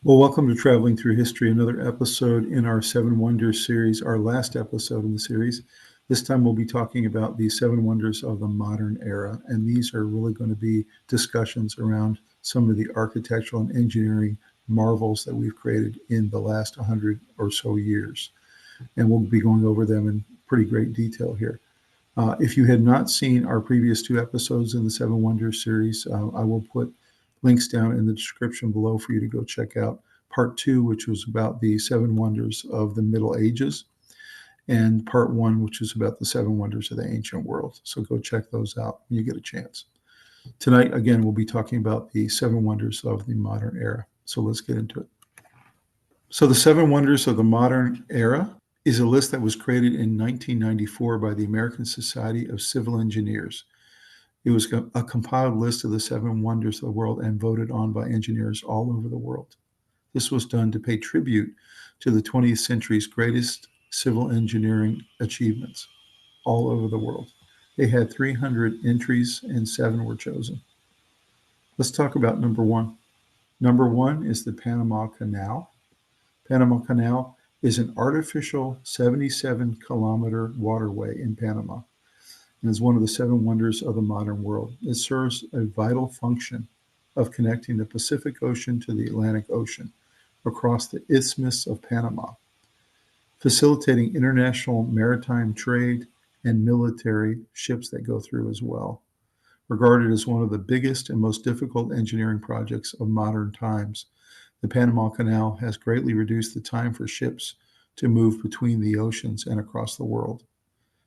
Well, welcome to Traveling Through History, another episode in our Seven Wonders series, our last episode in the series. This time we'll be talking about the seven wonders of the modern era, and these are really going to be discussions around some of the architectural and engineering marvels that we've created in the last 100 or so years. And we'll be going over them in pretty great detail here. If you had not seen our previous two episodes in the Seven Wonders series, I will put links down in the description below for you to go check out part two, which was about the seven wonders of the Middle Ages, and part one, which is about the seven wonders of the ancient world. So go check those out when you get a chance. Tonight, again, we'll be talking about the seven wonders of the modern era. So let's get into it. So the seven wonders of the modern era is a list that was created in 1994 by the American Society of Civil Engineers. It was a compiled list of the seven wonders of the world and voted on by engineers all over the world. This was done to pay tribute to the 20th century's greatest civil engineering achievements all over the world. They had 300 entries and 7 were chosen. Let's talk about number one. Number one is the Panama Canal. Panama Canal is an artificial 77-kilometer waterway in Panama and is one of the seven wonders of the modern world. It serves a vital function of connecting the Pacific Ocean to the Atlantic Ocean across the Isthmus of Panama, facilitating international maritime trade and military ships that go through as well. Regarded as one of the biggest and most difficult engineering projects of modern times, the Panama Canal has greatly reduced the time for ships to move between the oceans and across the world.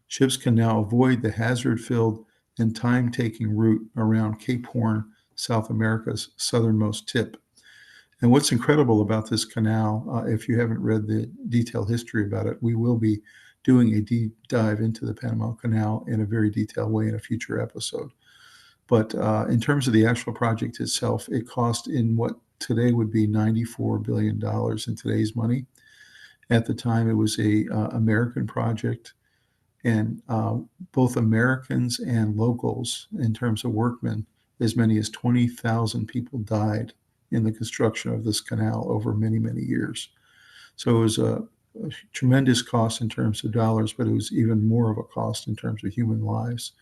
Ships can now avoid the hazard-filled and time-taking route around Cape Horn, South America's southernmost tip. And what's incredible about this canal, if you haven't read the detailed history about it, we will be doing a deep dive into the Panama Canal in a very detailed way in a future episode. But in terms of the actual project itself, it cost in what today would be $94 billion in today's money. At the time, it was a American project, and both Americans and locals, in terms of workmen, as many as 20,000 people died in the construction of this canal over many, many years. So it was a tremendous cost in terms of dollars, but it was even more of a cost in terms of human lives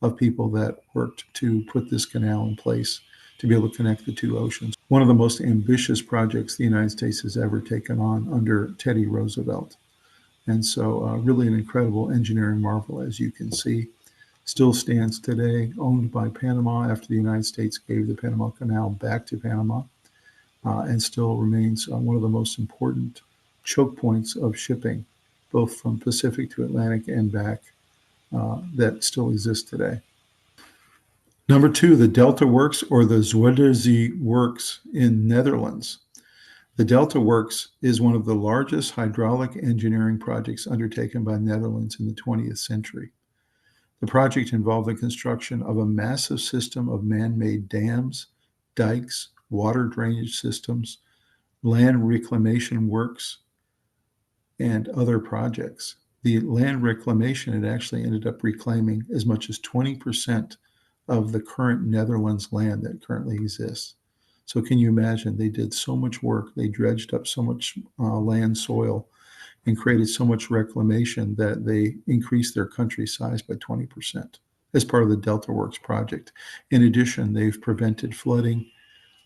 of people that worked to put this canal in place to be able to connect the two oceans. One of the most ambitious projects the United States has ever taken on under Teddy Roosevelt. And so really an incredible engineering marvel, as you can see. Still stands today, owned by Panama after the United States gave the Panama Canal back to Panama, and still remains one of the most important choke points of shipping, both from Pacific to Atlantic and back, that still exists today. Number two, the Delta Works, or the Zuiderzee Works in Netherlands. The Delta Works is one of the largest hydraulic engineering projects undertaken by the Netherlands in the 20th century. The project involved the construction of a massive system of man-made dams, dikes, water drainage systems, land reclamation works, and other projects. The land reclamation had actually ended up reclaiming as much as 20% of the current Netherlands land that currently exists. So can you imagine? They did so much work. They dredged up so much land soil and created so much reclamation that they increased their country size by 20% as part of the Delta Works project. In addition, they've prevented flooding,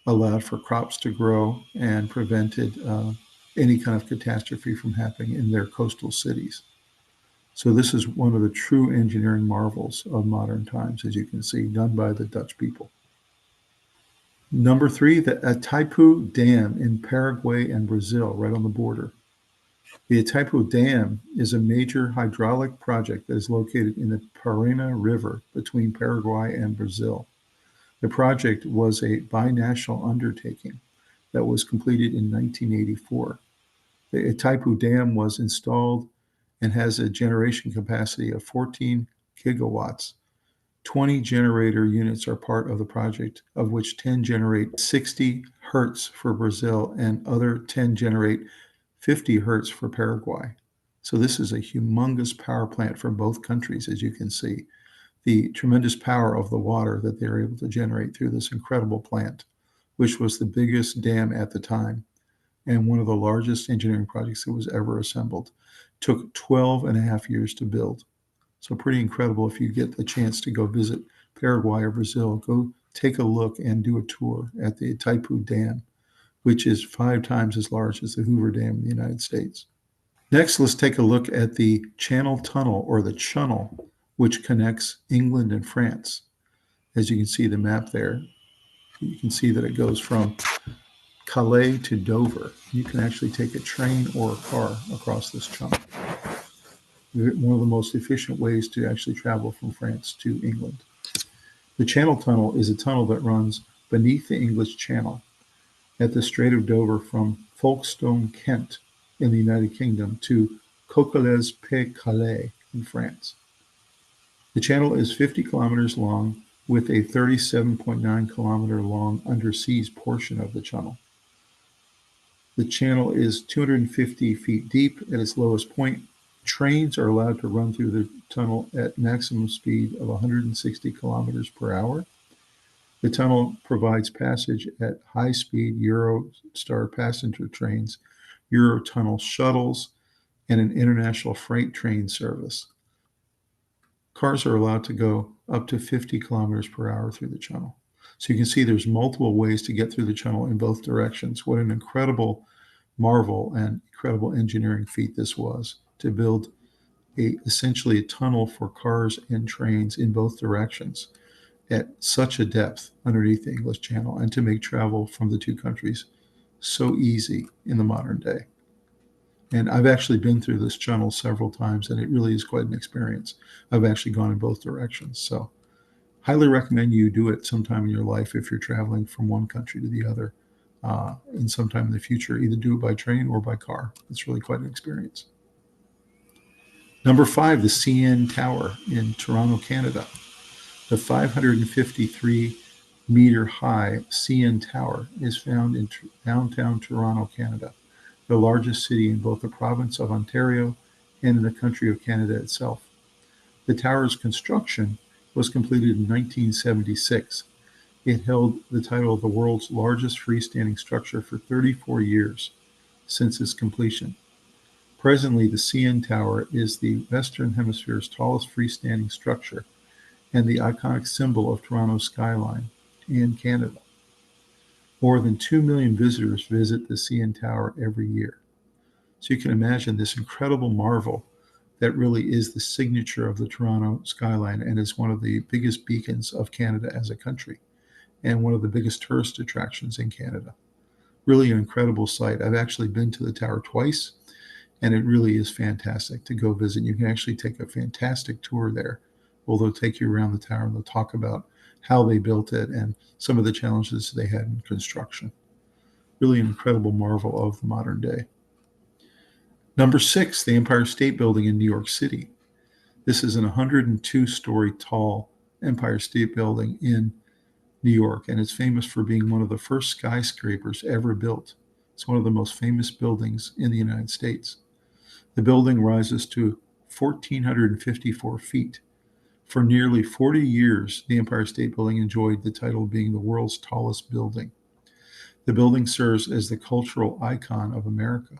allowed for crops to grow, and prevented any kind of catastrophe from happening in their coastal cities. So this is one of the true engineering marvels of modern times, as you can see, done by the Dutch people. Number three, the Itaipu Dam in Paraguay and Brazil, right on the border. The Itaipu Dam is a major hydraulic project that is located in the Paraná River between Paraguay and Brazil. The project was a binational undertaking that was completed in 1984. The Itaipu Dam was installed and has a generation capacity of 14 gigawatts. 20 generator units are part of the project, of which 10 generate 60 hertz for Brazil and other 10 generate 50 hertz for Paraguay. So this is a humongous power plant for both countries, as you can see. The tremendous power of the water that they're able to generate through this incredible plant, which was the biggest dam at the time. and one of the largest engineering projects that was ever assembled. Took 12 and a half years to build. So pretty incredible. If you get the chance to go visit Paraguay or Brazil, go take a look and do a tour at the Itaipu Dam, which is 5 times as large as the Hoover Dam in the United States. Next, let's take a look at the Channel Tunnel, or the Channel, which connects England and France. As you can see the map there, you can see that it goes from Calais to Dover. You can actually take a train or a car across this channel. One of the most efficient ways to actually travel from France to England. The Channel Tunnel is a tunnel that runs beneath the English Channel at the Strait of Dover from Folkestone, Kent in the United Kingdom to Coquelez-Pay-Calais in France. The channel is 50 kilometers long with a 37.9 kilometer long underseas portion of the channel. The channel is 250 feet deep at its lowest point. Trains are allowed to run through the tunnel at maximum speed of 160 kilometers per hour. The tunnel provides passage at high-speed Eurostar passenger trains, Eurotunnel shuttles, and an international freight train service. Cars are allowed to go up to 50 kilometers per hour through the channel. So you can see there's multiple ways to get through the channel in both directions. What an incredible marvel and incredible engineering feat this was, to build essentially a tunnel for cars and trains in both directions at such a depth underneath the English Channel, and to make travel from the two countries so easy in the modern day. And I've actually been through this channel several times, and it really is quite an experience. I've actually gone in both directions. So highly recommend you do it sometime in your life if you're traveling from one country to the other in sometime in the future. Either do it by train or by car. It's really quite an experience. Number 5, the CN Tower in Toronto, Canada. The 553-meter high CN Tower is found in downtown Toronto, Canada, the largest city in both the province of Ontario and in the country of Canada itself. The tower's construction was completed in 1976. It held the title of the world's largest freestanding structure for 34 years since its completion. Presently, the CN Tower is the Western Hemisphere's tallest freestanding structure and the iconic symbol of Toronto's skyline and Canada. More than 2 million visitors visit the CN Tower every year. So you can imagine this incredible marvel that really is the signature of the Toronto skyline and is one of the biggest beacons of Canada as a country and one of the biggest tourist attractions in Canada. Really an incredible sight. I've actually been to the tower twice, and it really is fantastic to go visit. You can actually take a fantastic tour there. Well, they'll take you around the tower and they'll talk about how they built it and some of the challenges they had in construction. Really an incredible marvel of the modern day. Number 6, the Empire State Building in New York City. This is an 102-story tall Empire State Building in New York, and it's famous for being one of the first skyscrapers ever built. It's one of the most famous buildings in the United States. The building rises to 1,454 feet. For nearly 40 years, the Empire State Building enjoyed the title of being the world's tallest building. The building serves as the cultural icon of America.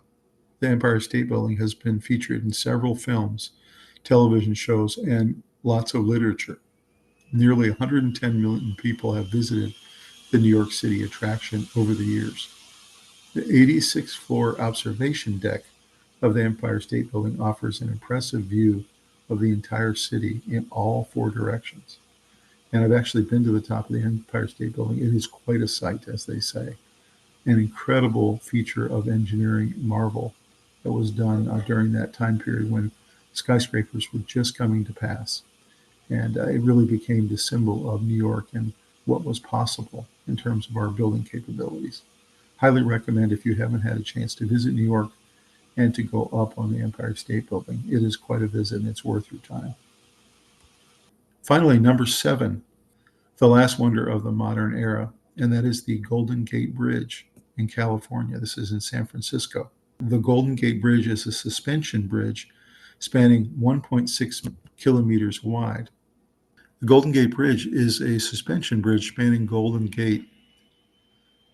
The Empire State Building has been featured in several films, television shows, and lots of literature. Nearly 110 million people have visited the New York City attraction over the years. The 86th-floor observation deck of the Empire State Building offers an impressive view of the entire city in all 4 directions. And I've actually been to the top of the Empire State Building. It is quite a sight, as they say. An incredible feature of engineering marvel that was done during that time period when skyscrapers were just coming to pass. And it really became the symbol of New York and what was possible in terms of our building capabilities. Highly recommend, if you haven't had a chance to visit New York and to go up on the Empire State Building. It is quite a visit, and it's worth your time. Finally, number 7, the last wonder of the modern era, and that is the Golden Gate Bridge in California. This is in San Francisco. The Golden Gate Bridge is a suspension bridge spanning 1.6 kilometers wide. The Golden Gate Bridge is a suspension bridge spanning Golden Gate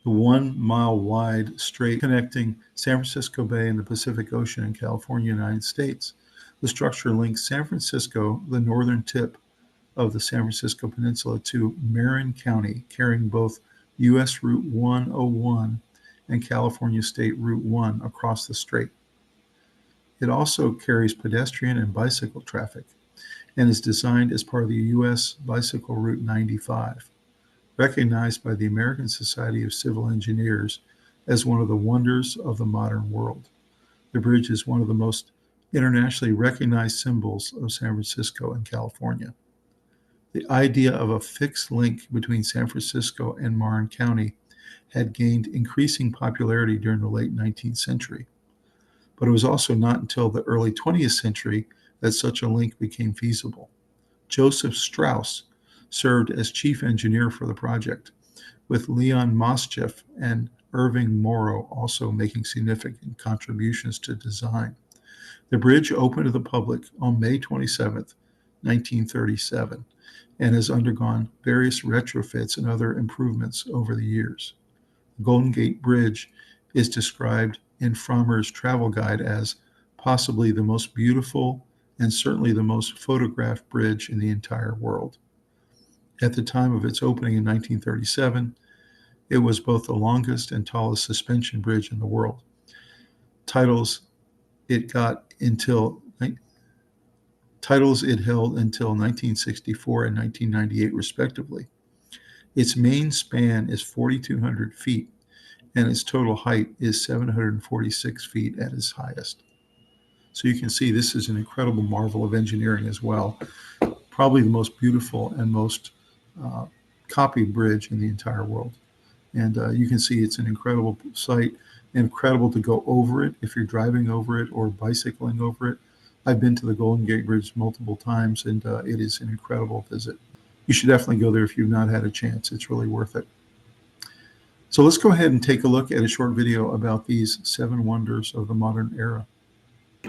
the 1-mile wide strait connecting San Francisco Bay and the Pacific Ocean in California, United States. The structure links San Francisco, the northern tip of the San Francisco Peninsula, to Marin County, carrying both U.S. Route 101 and California State Route 1 across the strait. It also carries pedestrian and bicycle traffic and is designed as part of the U.S. Bicycle Route 95, recognized by the American Society of Civil Engineers as one of the wonders of the modern world. The bridge is one of the most internationally recognized symbols of San Francisco and California. The idea of a fixed link between San Francisco and Marin County had gained increasing popularity during the late 19th century. But it was also not until the early 20th century that such a link became feasible. Joseph Strauss served as chief engineer for the project, with Leon Moscheff and Irving Morrow also making significant contributions to design. The bridge opened to the public on May 27, 1937, and has undergone various retrofits and other improvements over the years. The Golden Gate Bridge is described in Frommer's travel guide as possibly the most beautiful and certainly the most photographed bridge in the entire world. At the time of its opening in 1937, it was both the longest and tallest suspension bridge in the world. Titles it held until 1964 and 1998, respectively. Its main span is 4,200 feet, and its total height is 746 feet at its highest. So you can see this is an incredible marvel of engineering as well. Probably the most beautiful and most copied bridge in the entire world. And you can see it's an incredible sight, incredible to go over it if you're driving over it or bicycling over it. I've been to the Golden Gate Bridge multiple times, and it is an incredible visit. You should definitely go there if you've not had a chance. It's really worth it. So let's go ahead and take a look at a short video about these 7 wonders of the modern era.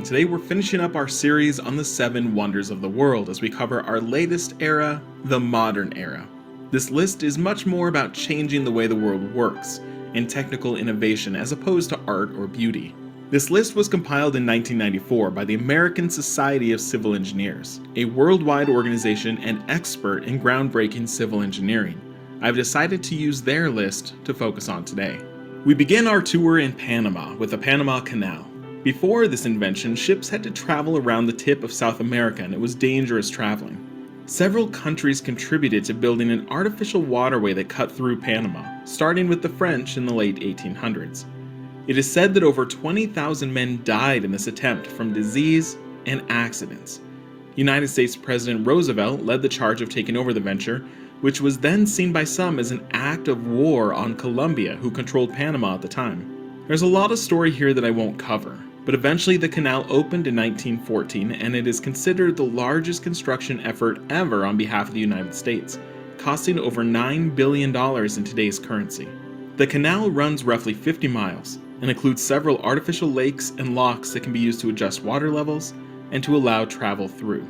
Today we're finishing up our series on the 7 wonders of the world as we cover our latest era, the modern era. This list is much more about changing the way the world works and technical innovation as opposed to art or beauty. This list was compiled in 1994 by the American Society of Civil Engineers, a worldwide organization and expert in groundbreaking civil engineering. I've decided to use their list to focus on today. We begin our tour in Panama with the Panama Canal. Before this invention, ships had to travel around the tip of South America, and it was dangerous traveling. Several countries contributed to building an artificial waterway that cut through Panama, starting with the French in the late 1800s. It is said that over 20,000 men died in this attempt from disease and accidents. United States President Roosevelt led the charge of taking over the venture, which was then seen by some as an act of war on Colombia, who controlled Panama at the time. There's a lot of story here that I won't cover, but eventually the canal opened in 1914, and it is considered the largest construction effort ever on behalf of the United States, costing over $9 billion in today's currency. The canal runs roughly 50 miles and includes several artificial lakes and locks that can be used to adjust water levels and to allow travel through.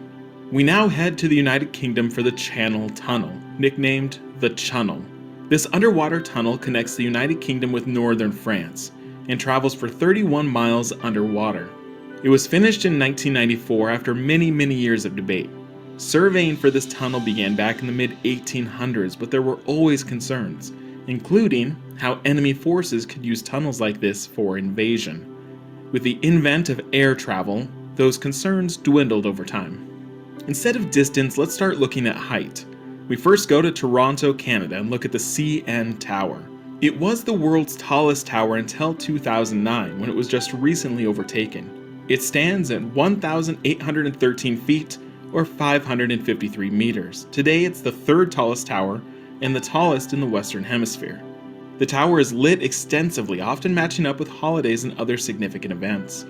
We now head to the United Kingdom for the Channel Tunnel, nicknamed the Chunnel. This underwater tunnel connects the United Kingdom with northern France and travels for 31 miles underwater. It was finished in 1994 after many years of debate. Surveying for this tunnel began back in the mid-1800s, but there were always concerns, including how enemy forces could use tunnels like this for invasion. With the invent of air travel, those concerns dwindled over time. Instead of distance, let's start looking at height. We first go to Toronto, Canada, and look at the CN Tower. It was the world's tallest tower until 2009, when it was just recently overtaken. It stands at 1,813 feet, or 553 meters. Today it's the 3rd tallest tower, and the tallest in the Western Hemisphere. The tower is lit extensively, often matching up with holidays and other significant events.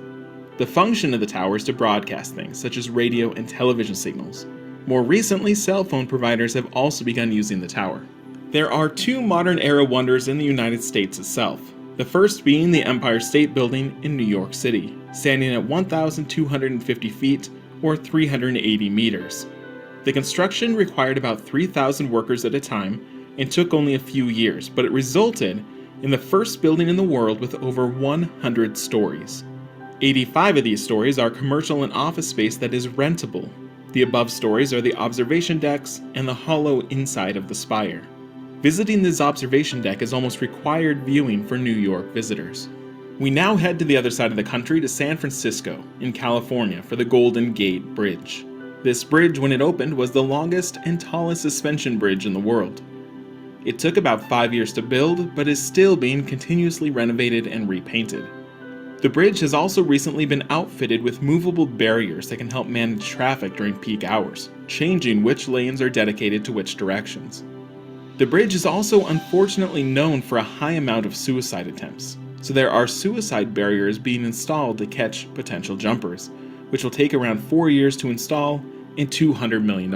The function of the tower is to broadcast things, such as radio and television signals. More recently, cell phone providers have also begun using the tower. There are 2 modern-era wonders in the United States itself, the first being the Empire State Building in New York City, standing at 1,250 feet, or 380 meters. The construction required about 3,000 workers at a time and took only a few years, but it resulted and the first building in the world with over 100 stories. 85 of these stories are commercial and office space that is rentable. The above stories are the observation decks and the hollow inside of the spire. Visiting this observation deck is almost required viewing for New York visitors. We now head to the other side of the country to San Francisco, in California, for the Golden Gate Bridge. This bridge, when it opened, was the longest and tallest suspension bridge in the world. It took about 5 years to build, but is still being continuously renovated and repainted. The bridge has also recently been outfitted with movable barriers that can help manage traffic during peak hours, changing which lanes are dedicated to which directions. The bridge is also unfortunately known for a high amount of suicide attempts, so there are suicide barriers being installed to catch potential jumpers, which will take around 4 years to install and $200 million.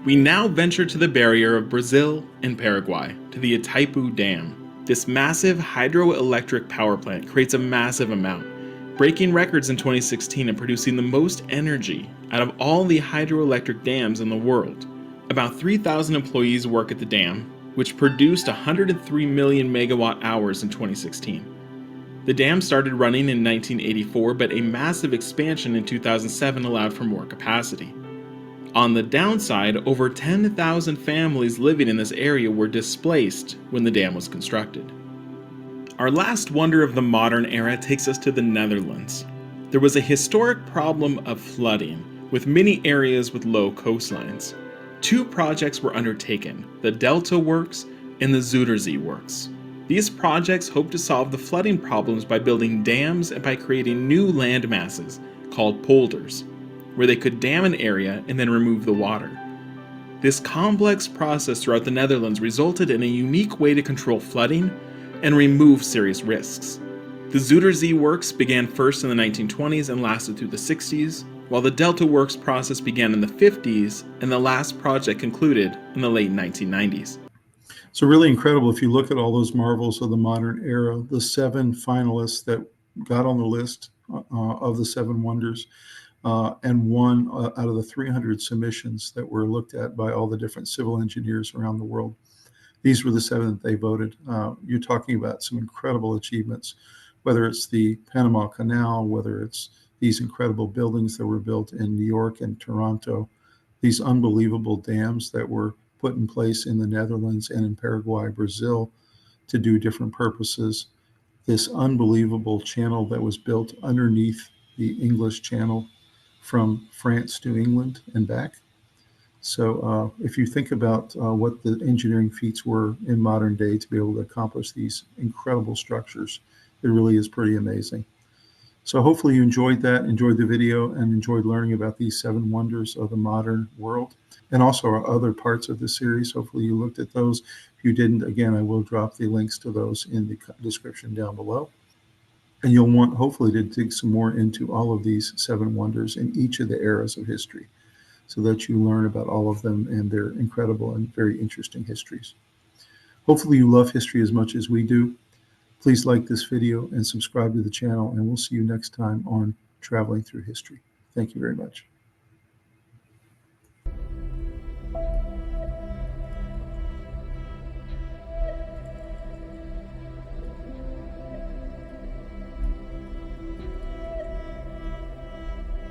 We now venture to the barrier of Brazil and Paraguay, to the Itaipu Dam. This massive hydroelectric power plant creates a massive amount, breaking records in 2016 and producing the most energy out of all the hydroelectric dams in the world. About 3,000 employees work at the dam, which produced 103 million megawatt hours in 2016. The dam started running in 1984, but a massive expansion in 2007 allowed for more capacity. On the downside, over 10,000 families living in this area were displaced when the dam was constructed. Our last wonder of the modern era takes us to the Netherlands. There was a historic problem of flooding, with many areas with low coastlines. 2 projects were undertaken, the Delta Works and the Zuiderzee Works. These projects hope to solve the flooding problems by building dams and by creating new land masses, called polders, where they could dam an area and then remove the water. This complex process throughout the Netherlands resulted in a unique way to control flooding and remove serious risks. The Zuiderzee Works began first in the 1920s and lasted through the 60s, while the Delta Works process began in the 50s and the last project concluded in the late 1990s. So really incredible if you look at all those marvels of the modern era, the 7 finalists that got on the list of the 7 wonders, and 1 out of the 300 submissions that were looked at by all the different civil engineers around the world. These were the 7 that they voted. You're talking about some incredible achievements, whether it's the Panama Canal, whether it's these incredible buildings that were built in New York and Toronto, these unbelievable dams that were put in place in the Netherlands and in Paraguay, Brazil, to do different purposes, this unbelievable channel that was built underneath the English Channel from France to England and back. So if you think about what the engineering feats were in modern day to be able to accomplish these incredible structures, it really is pretty amazing. So hopefully you enjoyed that, enjoyed the video, and enjoyed learning about these 7 wonders of the modern world, and also our other parts of the series. Hopefully you looked at those. If you didn't, again, I will drop the links to those in the description down below. And you'll want, hopefully, to dig some more into all of these 7 wonders in each of the eras of history, so that you learn about all of them and their incredible and very interesting histories. Hopefully you love history as much as we do. Please like this video and subscribe to the channel, and we'll see you next time on Traveling Through History. Thank you very much.